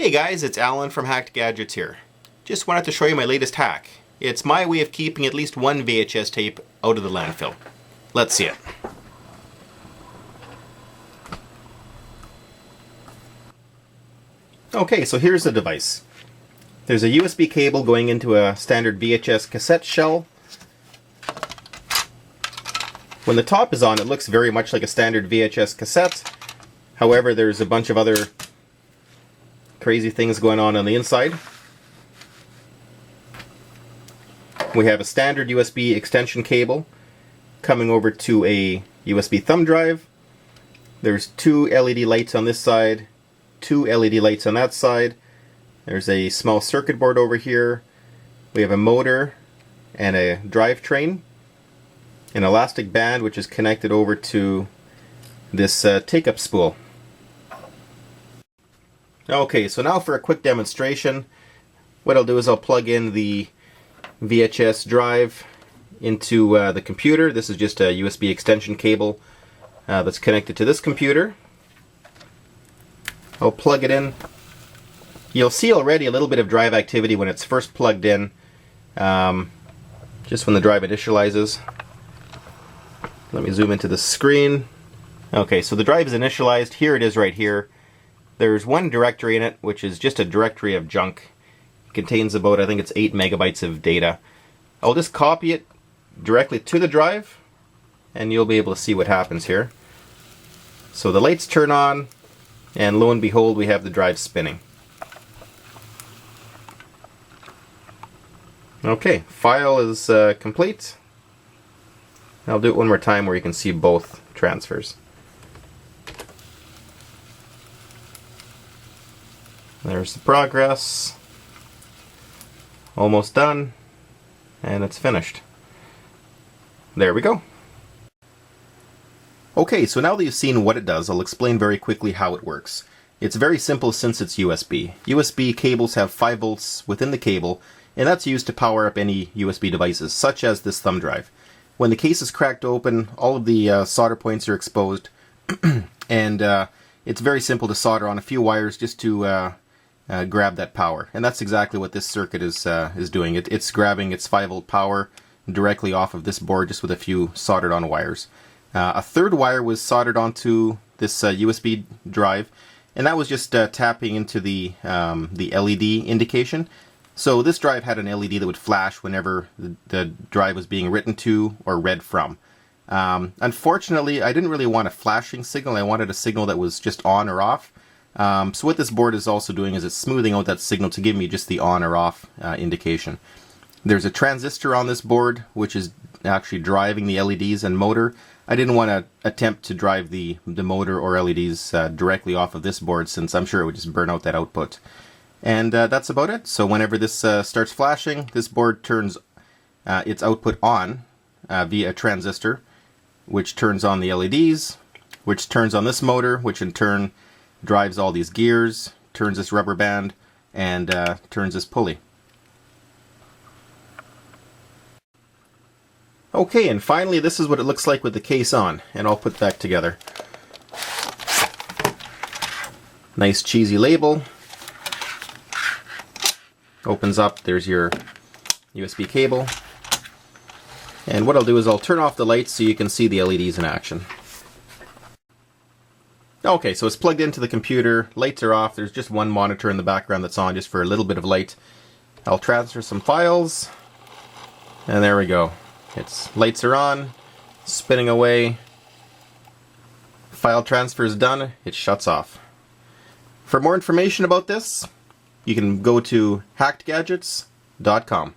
Hey guys, it's Alan from Hacked Gadgets here. Just wanted to show you my latest hack. It's my way of keeping at least one VHS tape out of the landfill. Let's see it. Okay, so here's the device. There's a USB cable going into a standard VHS cassette shell. When the top is on, it looks very much like a standard VHS cassette. However, there's a bunch of other crazy things going on the inside. We have a standard USB extension cable coming over to a USB thumb drive. There's two LED lights on this side, two LED lights on that side. There's a small circuit board over here. We have a motor and a drivetrain. An elastic band which is connected over to this take-up spool. Okay, so now for a quick demonstration, what I'll do is I'll plug in the VHS drive into the computer. This is just a USB extension cable that's connected to this computer. I'll plug it in. You'll see already a little bit of drive activity when it's first plugged in, just when the drive initializes. Let me zoom into the screen. Okay, so the drive is initialized. Here it is right here. There's one directory in it, which is just a directory of junk. It contains about, I think it's 8 megabytes of data. I'll just copy it directly to the drive, and you'll be able to see what happens here. So the lights turn on, and lo and behold, we have the drive spinning. Okay, file is complete. I'll do it one more time where you can see both transfers. There's the progress. Almost done. And it's finished. There we go. Okay, so now that you've seen what it does, I'll explain very quickly how it works. It's very simple since it's USB. USB cables have 5 volts within the cable, and that's used to power up any USB devices, such as this thumb drive. When the case is cracked open, all of the solder points are exposed, and it's very simple to solder on a few wires just to grab that power. And that's exactly what this circuit is doing. It's grabbing its 5 volt power directly off of this board just with a few soldered on wires. A third wire was soldered onto this USB drive, and that was just tapping into the LED indication. So this drive had an LED that would flash whenever the drive was being written to or read from. Unfortunately, I didn't really want a flashing signal. I wanted a signal that was just on or off. So what this board is also doing is it's smoothing out that signal to give me just the on or off indication. There's a transistor on this board which is actually driving the LEDs and motor. I didn't want to attempt to drive the motor or LEDs directly off of this board, since I'm sure it would just burn out that output. And that's about it. So whenever this starts flashing, this board turns its output on via a transistor, which turns on the LEDs, which turns on this motor, which in turn drives all these gears, turns this rubber band, and turns this pulley. Okay, and finally this is what it looks like with the case on, and I'll put that together. Nice cheesy label. Opens up, there's your USB cable. And what I'll do is I'll turn off the lights so you can see the LEDs in action. Okay, so it's plugged into the computer, lights are off, there's just one monitor in the background that's on just for a little bit of light. I'll transfer some files, and there we go. Lights are on, spinning away, file transfer is done, it shuts off. For more information about this, you can go to hackedgadgets.com.